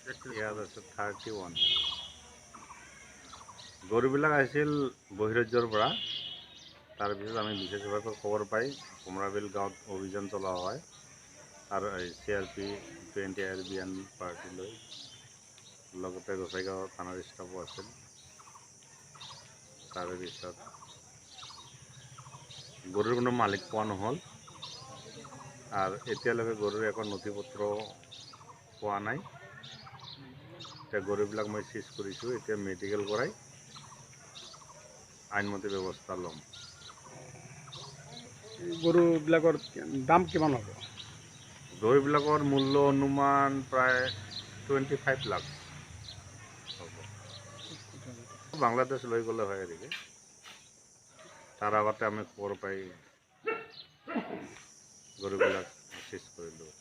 ইয়াত আছে 31। গৰুবিলাক আহিছিল বহিৰাজ্যৰ পৰা। তাৰপিছত আমি বিশেষভাৱে খবৰ পাই কুমৰাবিল গাঁৱত অভিযান চলোৱা হয় আৰু CRP 20 আৰবিয়ান পাৰ্টি লৈ লগতে গোসাইগাঁও থানাৰ ষ্টাফো আছিল। তাৰপিছত গৰুৰ কোনো মালিক পোৱা নহ'ল আৰু এতিয়ালৈকে গৰুৰ একো নথি পত্ৰ পোৱা নাই। এতিয়া গৰুবিলাক মই চিজ কৰিছোঁ, এতিয়া মেডিকেল কৰাই আইনমতে ব্যৱস্থা ল'ম। গৰুবিলাকৰ দাম কিমান হ'ব? গৰুবিলাকৰ মূল্য অনুমান প্ৰায় 25 লাখ হ'ব। বাংলাদেশ লৈ গ'লে হয় এদিকে। তাৰ আগতে আমি খবৰ পাই গৰুবিলাক চিজ কৰিলোঁ।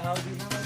How do you know?